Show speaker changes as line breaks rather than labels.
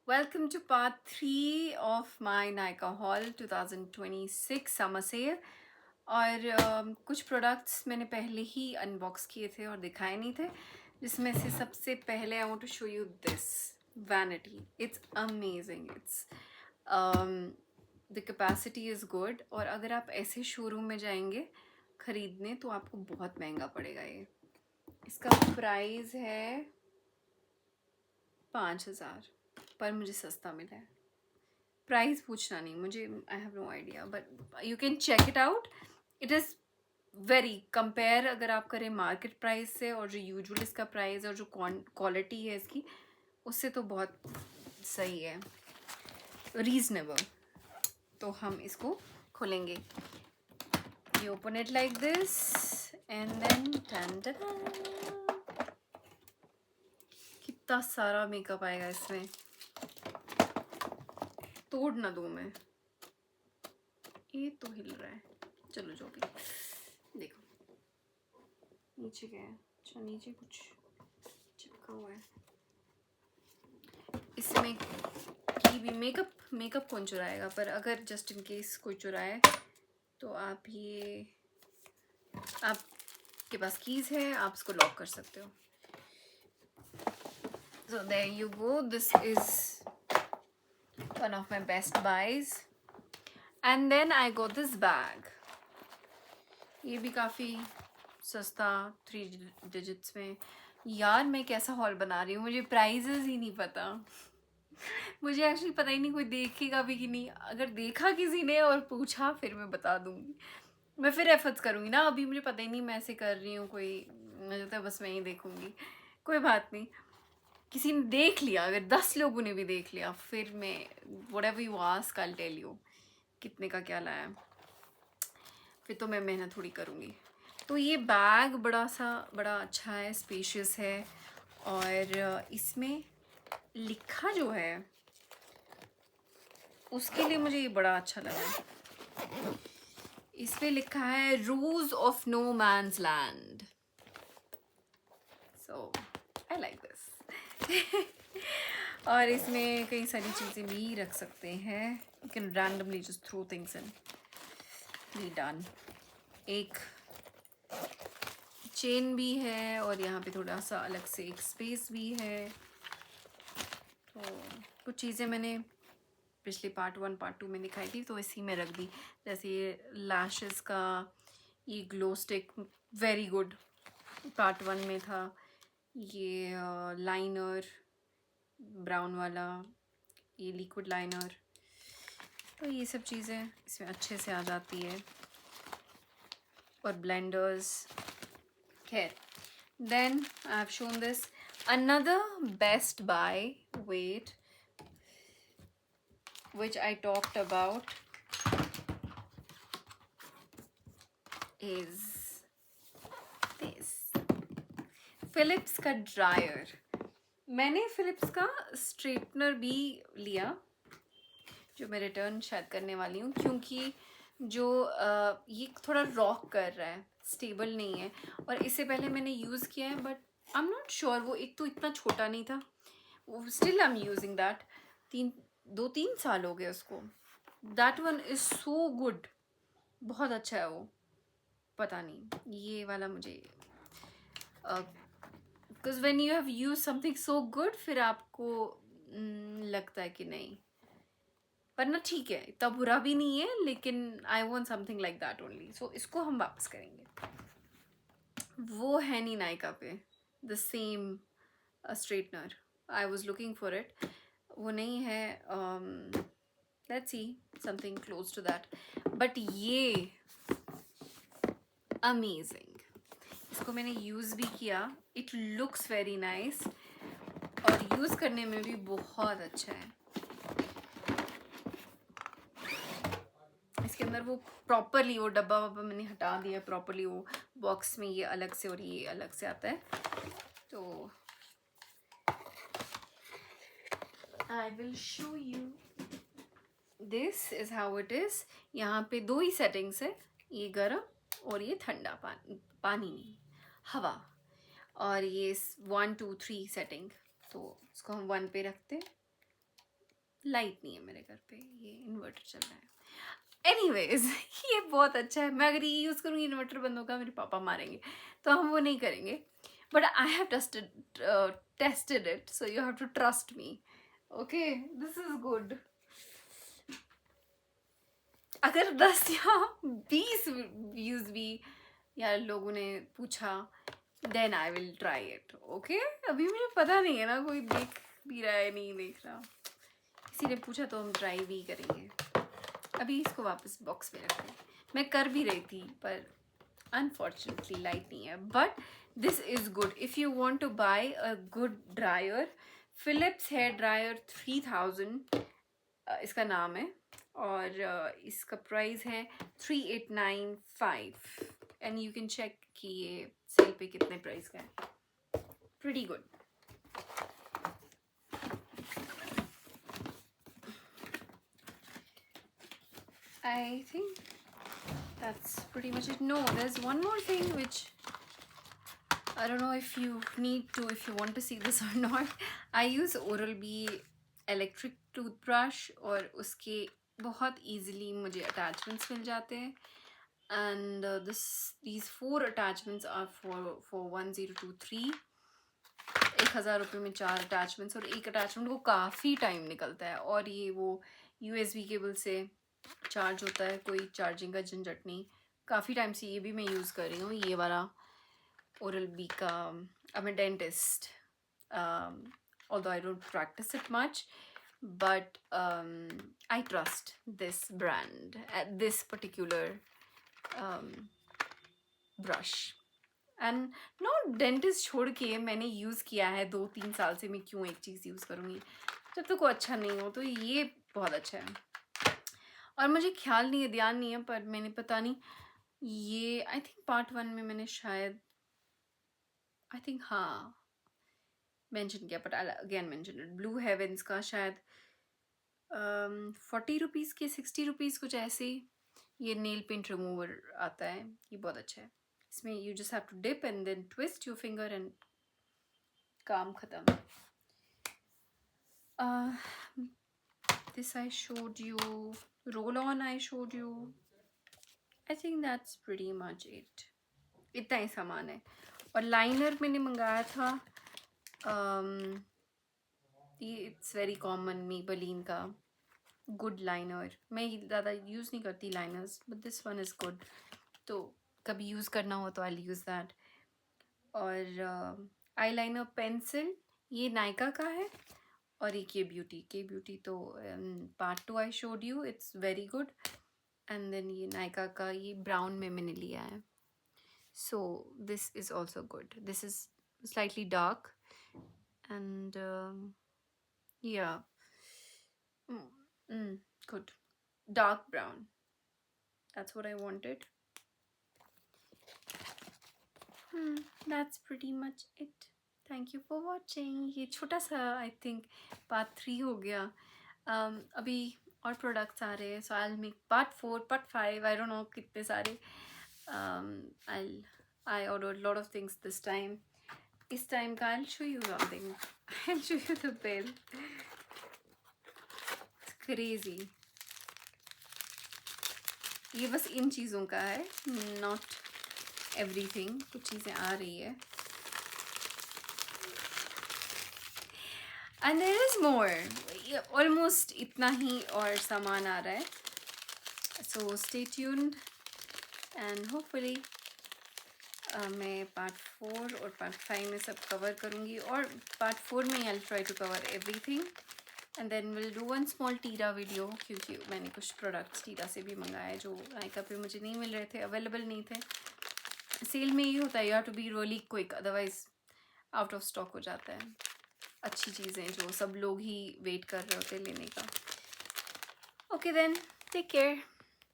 Welcome to part 3 of my Nykaa haul 2026 summer sale। और कुछ products मैंने पहले ही अनबॉक्स किए थे और दिखाए नहीं थे, जिसमें से सबसे पहले I want to show you this vanity. It's amazing. It's the capacity is good. और अगर आप ऐसे शोरूम में जाएंगे ख़रीदने तो आपको बहुत महंगा पड़ेगा ये। इसका प्राइस है 5,000, पर मुझे सस्ता मिला है। प्राइस पूछना नहीं मुझे, I have no idea, but you can check it out. It is very compare अगर आप करें मार्केट प्राइस से और जो यूजुअल इसका प्राइस और जो क्वालिटी है इसकी, उससे तो बहुत सही है, रीजनेबल। तो हम इसको खोलेंगे। You open it like this and then कितना सारा मेकअप आएगा इसमें, तोड़ ना दूँ मैं। ये तो हिल रहा है, चलो जो भी। देखो नीचे क्या है। अच्छा नीचे कुछ चिपका हुआ है। इसमें की भी मेकअप कौन चुराएगा, पर अगर जस्ट इन केस कोई चुराए तो आपके पास कीज़ है, आप इसको लॉक कर सकते हो। So there you go. This is one of my best buys. And then I got this bag. ये भी काफ़ी सस्ता, 3 डिजिट्स में। यार मैं कैसा हॉल बना रही हूँ, मुझे प्राइजेस ही नहीं पता। मुझे एक्चुअली पता ही नहीं कोई देखेगा भी कि नहीं। अगर देखा किसी ने और पूछा फिर मैं बता दूँगी, मैं फिर एफर्ट्स करूँगी ना। अभी मुझे पता ही नहीं मैं ऐसे कर रही हूँ, मुझे तो बस मैं ही देखूँगी। कोई बात नहीं, किसी ने देख लिया, अगर 10 लोगों ने भी देख लिया, फिर मैं whatever you ask I will tell you कितने का क्या लाया। फिर तो मैं मेहनत थोड़ी करूँगी। तो ये बैग बड़ा अच्छा है, स्पेशियस है। और इसमें लिखा जो है उसके लिए मुझे ये बड़ा अच्छा लगा। इस पे लिखा है rules of no man's land. So I like this. और इसमें कई सारी चीज़ें भी रख सकते हैं। You can randomly just throw things in. Be done. एक चेन भी है और यहाँ पे थोड़ा सा अलग से एक स्पेस भी है। तो कुछ चीज़ें मैंने पिछले पार्ट 1 पार्ट 2 में दिखाई थी, तो इसी में रख दी। जैसे ये लैशेस का ये glow stick, very good, part 1 में था। ये लाइनर ब्राउन वाला, ये लिक्विड लाइनर। तो ये सब चीज़ें इसमें अच्छे से आ जाती है। और ब्लेंडर्स। खैर, then I have shown this another best buy, wait, which I talked about is this Philips का ड्रायर। मैंने फिलिप्स का स्ट्रेटनर भी लिया, जो मैं रिटर्न शायद करने वाली हूँ, क्योंकि जो ये थोड़ा रॉक कर रहा है, स्टेबल नहीं है। और इससे पहले मैंने यूज़ किया है, but I am not sure. वो एक तो इतना छोटा नहीं था, वो still I am using that. 2-3 साल हो गए उसको। That one is so good, बहुत अच्छा है वो। पता नहीं ये वाला मुझे, because when you have use something so good, फिर आपको लगता है कि नहीं। पर ना ठीक है, इतना बुरा भी नहीं है, लेकिन I want something like that only. So इसको हम वापस करेंगे। वो है नहीं नायका पे the same straightener, I was looking for it, वो नहीं है। Let's see something close to that. But ये अमेजिंग, इसको मैंने यूज़ भी किया। इट लुक्स वेरी नाइस और यूज़ करने में भी बहुत अच्छा है। इसके अंदर वो प्रॉपरली वो डब्बा वब्बा मैंने हटा दिया, प्रॉपरली वो बॉक्स में ये अलग से और ये अलग से आता है। तो I will show you, this is how it is. यहाँ पे 2 ही सेटिंग्स है, ये गर्म और ये ठंडा पानी नहीं, हवा। और ये 1 2 3 सेटिंग। तो इसको हम 1 पे रखते हैं लाइट नहीं है मेरे घर पे, ये इन्वर्टर चल रहा है। एनीवेज ये बहुत अच्छा है। मैं अगर ये यूज़ करूँगी इन्वर्टर बंद होगा, मेरे पापा मारेंगे, तो हम वो नहीं करेंगे। But I have tested it, so you have to trust me. Okay, this is good. अगर 10 या 20 व्यूज भी या लोगों ने पूछा, then I will try it. Okay, अभी मुझे पता नहीं है ना कोई देख भी रहा है नहीं देख रहा, किसी ने पूछा तो हम ट्राई भी करेंगे। अभी इसको वापस बॉक्स में रखते हैं। मैं कर भी रही थी पर अनफॉर्चुनेटली लाइट नहीं है। But this is good if you want to buy a good dryer. Philips hair dryer 3000 इसका नाम है, और इसका प्राइस है 3895 एंड यू कैन चेक कि ये सेल पे कितने प्राइस का है। Pretty good. I think that's pretty much it. No, there's one more thing which I don't know if you want to see this or not. I use Oral-B electric toothbrush और उसके बहुत easily मुझे attachments मिल जाते हैं, and these 4 attachments are for 1023। 1000 रुपये में 4 attachments, और एक अटैचमेंट को काफ़ी टाइम निकलता है, और ये वो USB केबल से चार्ज होता है, कोई चार्जिंग का झंझट नहीं। काफ़ी टाइम से ये भी मैं यूज़ कर रही हूँ, ये वाला Oral-B का। I'm a dentist, although I don't practice it much, but I trust this brand at this particular brush. And no, dentist छोड़ के मैंने यूज़ किया है 2-3 साल से। मैं क्यों एक चीज़ यूज़ करूँगी जब तक वो अच्छा नहीं हो? तो ये बहुत अच्छा है। और मुझे ख्याल नहीं है, ध्यान नहीं है, पर मैंने पता नहीं, ये आई थिंक पार्ट 1 में मैंने शायद आई थिंक हाँ मेंशन किया, but I again mention it. Blue Heavens का शायद 40 रुपीज़ के 60 रुपीज़ कुछ ऐसे ये नेल पेंट रिमूवर आता है। ये बहुत अच्छा है। इसमें you just have to dip and then twist your finger and काम खत्म। This I showed you, roll on I showed you. I think that's pretty much it. इतना ही सामान है। और लाइनर मैंने मंगाया था, ये इट्स वेरी कॉमन मेबेलिन का गुड लाइनर। मैं ज़्यादा यूज़ नहीं करती liners, but this one is good, तो कभी यूज़ करना हो तो आई यूज़ दैट। और आई लाइनर पेंसिल ये नायका का है, और एक ये ब्यूटी तो part 2 I showed you, it's very good. And then ये नायका का ये ब्राउन में मैंने लिया है, so this is also good. This is slightly dark and या good dark brown, that's what I wanted. That's pretty much it. Thank you for watching. ये छोटा सा आई थिंक पार्ट 3 हो गया। अभी और प्रोडक्ट्स आ रहे हैं, so I will make part 4, part 5, I don't know कितने सारे। I ordered a lot of things this time. इस टाइम का I'll show you something. I'll show you the bill. It's crazy. ये बस इन चीज़ों का है, नॉट एवरीथिंग। कुछ चीज़ें आ रही है, and there is more. Almost इतना ही और सामान आ रहा है, so stay tuned and hopefully मैं पार्ट 4 और पार्ट 5 में सब कवर करूँगी, और पार्ट 4 में I will try to cover everything, and then will do one small Tira video, क्योंकि मैंने कुछ प्रोडक्ट्स टीरा से भी मंगाए जो नायका पे मुझे नहीं मिल रहे थे, अवेलेबल नहीं थे। सेल में ये होता है, you have to be really quick, otherwise out of stock हो जाता है। अच्छी चीज़ें जो सब लोग ही वेट कर रहे होते लेने का। Okay then, take care.